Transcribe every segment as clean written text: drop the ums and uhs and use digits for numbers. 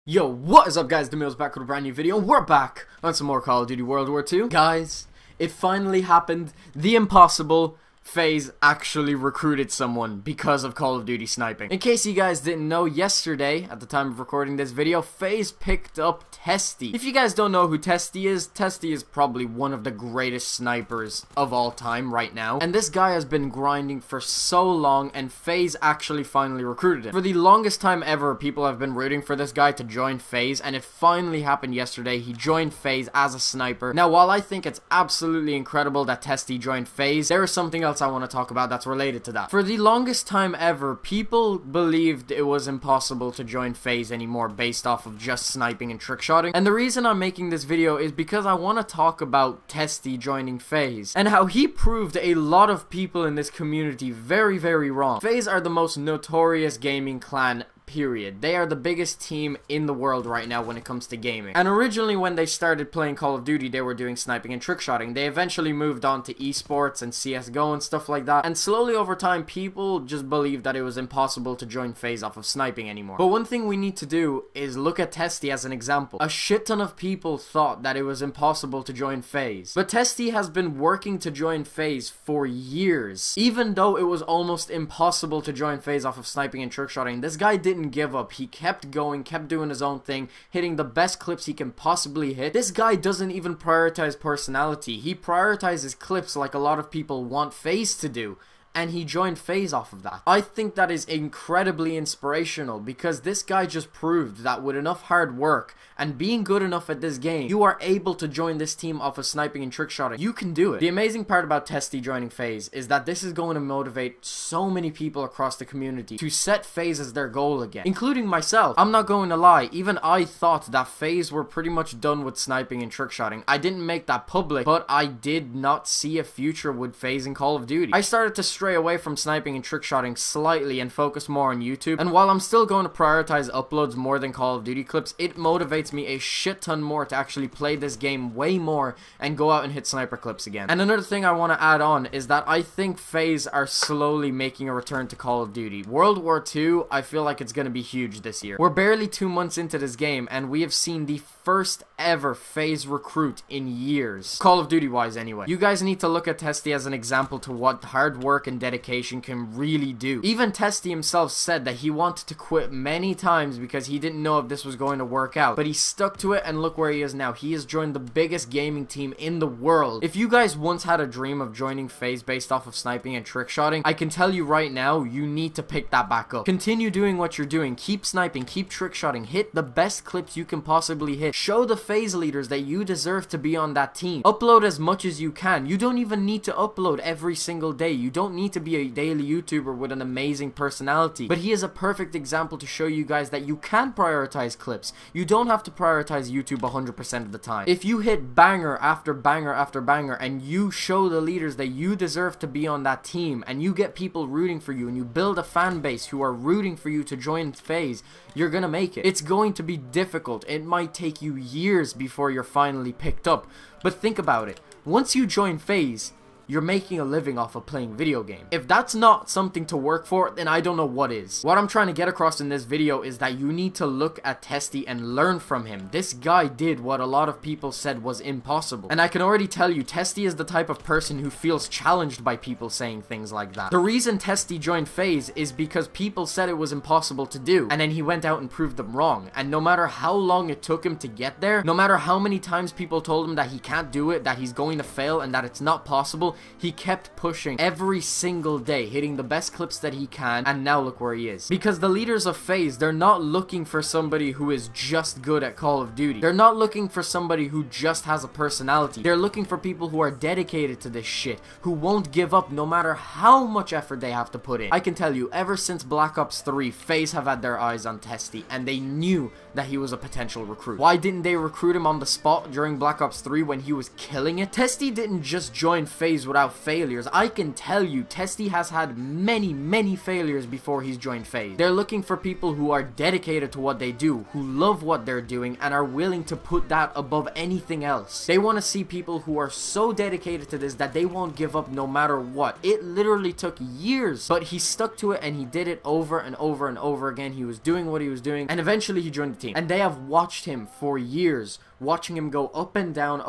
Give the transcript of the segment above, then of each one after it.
Yo, what is up guys, Dimeo's back with a brand new video. We're back on some more Call of Duty World War II. Guys, it finally happened. The impossible. FaZe actually recruited someone because of Call of Duty sniping. In case you guys didn't know, yesterday, at the time of recording this video, FaZe picked up Testy. If you guys don't know who Testy is probably one of the greatest snipers of all time right now. And this guy has been grinding for so long, and FaZe actually finally recruited him. For the longest time ever, people have been rooting for this guy to join FaZe, and it finally happened yesterday. He joined FaZe as a sniper. Now, while I think it's absolutely incredible that Testy joined FaZe, there is something else I want to talk about that's related to that. For the longest time ever, people believed it was impossible to join FaZe anymore based off of just sniping and trickshotting. And the reason I'm making this video is because I want to talk about Testy joining FaZe and how he proved a lot of people in this community very, very wrong. FaZe are the most notorious gaming clan, period. They are the biggest team in the world right now when it comes to gaming. And originally when they started playing Call of Duty, they were doing sniping and trickshotting. They eventually moved on to esports and CSGO and stuff like that. And slowly over time, people just believed that it was impossible to join FaZe off of sniping anymore. But one thing we need to do is look at Testy as an example. A shit ton of people thought that it was impossible to join FaZe. But Testy has been working to join FaZe for years. Even though it was almost impossible to join FaZe off of sniping and trickshotting, this guy didn't give up. He kept going, kept doing his own thing, hitting the best clips he can possibly hit. This guy doesn't even prioritize personality. He prioritizes clips like a lot of people want FaZe to do. And he joined FaZe off of that. I think that is incredibly inspirational because this guy just proved that with enough hard work and being good enough at this game, you are able to join this team off of sniping and trickshotting. You can do it. The amazing part about Testy joining FaZe is that this is going to motivate so many people across the community to set FaZe as their goal again, including myself. I'm not going to lie, even I thought that FaZe were pretty much done with sniping and trickshotting. I didn't make that public, but I did not see a future with FaZe in Call of Duty. I started to stray away from sniping and trickshotting slightly and focus more on YouTube, and while I'm still going to prioritize uploads more than Call of Duty clips, it motivates me a shit ton more to actually play this game way more and go out and hit sniper clips again. And another thing I want to add on is that I think FaZe are slowly making a return to Call of Duty. World War II, I feel like it's going to be huge this year. We're barely 2 months into this game and we have seen the first ever FaZe recruit in years, Call of Duty wise anyway. You guys need to look at Testy as an example to what hard work and dedication can really do. Even Testy himself said that he wanted to quit many times because he didn't know if this was going to work out, but he stuck to it and look where he is now. He has joined the biggest gaming team in the world. If you guys once had a dream of joining FaZe based off of sniping and trickshotting, I can tell you right now, you need to pick that back up. Continue doing what you're doing. Keep sniping, keep trickshotting, hit the best clips you can possibly hit. Show the FaZe leaders that you deserve to be on that team. Upload as much as you can. You don't even need to upload every single day. You don't need to be a daily YouTuber with an amazing personality. But he is a perfect example to show you guys that you can prioritize clips. You don't have to prioritize YouTube 100% of the time. If you hit banger after banger after banger and you show the leaders that you deserve to be on that team and you get people rooting for you and you build a fan base who are rooting for you to join FaZe, you're gonna make it. It's going to be difficult. It might take you years before you're finally picked up. But think about it. Once you join FaZe, you're making a living off of playing video games. If that's not something to work for, then I don't know what is. What I'm trying to get across in this video is that you need to look at Testy and learn from him. This guy did what a lot of people said was impossible. And I can already tell you, Testy is the type of person who feels challenged by people saying things like that. The reason Testy joined FaZe is because people said it was impossible to do, and then he went out and proved them wrong. And no matter how long it took him to get there, no matter how many times people told him that he can't do it, that he's going to fail, and that it's not possible, he kept pushing every single day, hitting the best clips that he can, and now look where he is. Because the leaders of FaZe, they're not looking for somebody who is just good at Call of Duty. They're not looking for somebody who just has a personality. They're looking for people who are dedicated to this shit, who won't give up no matter how much effort they have to put in. I can tell you, ever since Black Ops 3, FaZe have had their eyes on Testy, and they knew that he was a potential recruit. Why didn't they recruit him on the spot during Black Ops 3 when he was killing it? Testy didn't just join FaZe without failures. I can tell you, Testy has had many failures before he's joined FaZe. They're looking for people who are dedicated to what they do, who love what they're doing, and are willing to put that above anything else. They want to see people who are so dedicated to this that they won't give up no matter what. It literally took years, but he stuck to it and he did it over and over and over again. He was doing what he was doing, and eventually he joined the team. And they have watched him for years, watching him go up and down,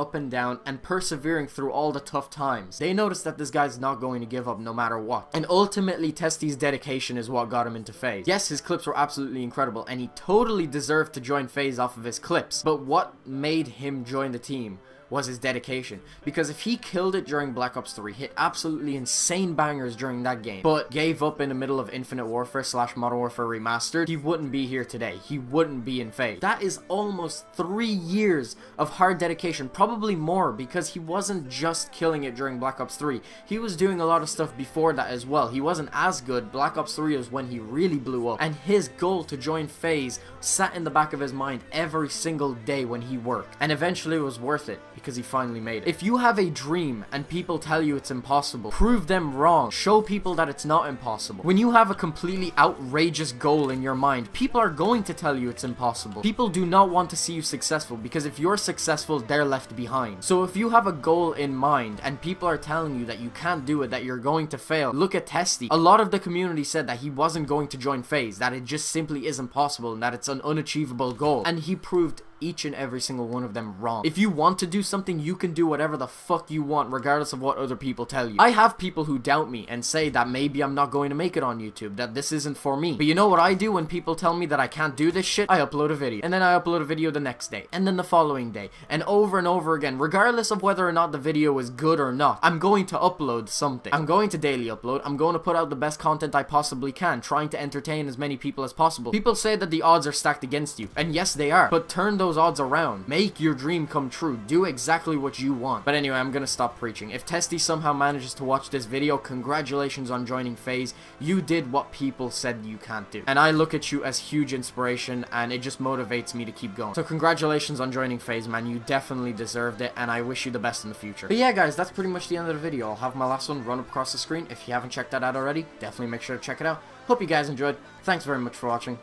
and persevering through all the tough times. They noticed that this guy's not going to give up no matter what. And ultimately, Testy's dedication is what got him into FaZe. Yes, his clips were absolutely incredible, and he totally deserved to join FaZe off of his clips. But what made him join the team was his dedication, because if he killed it during Black Ops 3, hit absolutely insane bangers during that game, but gave up in the middle of Infinite Warfare / Modern Warfare Remastered, he wouldn't be here today. He wouldn't be in FaZe. That is almost 3 years of hard dedication, probably more, because he wasn't just killing it during Black Ops 3. He was doing a lot of stuff before that as well. He wasn't as good. Black Ops 3 was when he really blew up, and his goal to join FaZe sat in the back of his mind every single day when he worked, and eventually it was worth it, because he finally made it. If you have a dream and people tell you it's impossible, prove them wrong. Show people that it's not impossible. When you have a completely outrageous goal in your mind, people are going to tell you it's impossible. People do not want to see you successful, because if you're successful, they're left behind. So if you have a goal in mind and people are telling you that you can't do it, that you're going to fail, look at Testy. A lot of the community said that he wasn't going to join FaZe, that it just simply isn't possible, and that it's an unachievable goal. And he proved each and every single one of them wrong. If you want to do something, you can do whatever the fuck you want, regardless of what other people tell you. I have people who doubt me and say that maybe I'm not going to make it on YouTube, that this isn't for me. But you know what I do when people tell me that I can't do this shit? I upload a video, and then I upload a video the next day, and then the following day, and over again, regardless of whether or not the video is good or not. I'm going to upload something. I'm going to daily upload. I'm going to put out the best content I possibly can, trying to entertain as many people as possible. People say that the odds are stacked against you, and yes, they are, but turn those odds around. Make your dream come true. Do exactly what you want. But anyway, I'm gonna stop preaching. If Testy somehow manages to watch this video, congratulations on joining FaZe. You did what people said you can't do. And I look at you as huge inspiration, and it just motivates me to keep going. So congratulations on joining FaZe, man. You definitely deserved it, and I wish you the best in the future. But yeah, guys, that's pretty much the end of the video. I'll have my last one run up across the screen. If you haven't checked that out already, definitely make sure to check it out. Hope you guys enjoyed. Thanks very much for watching.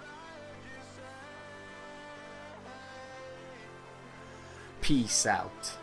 Peace out.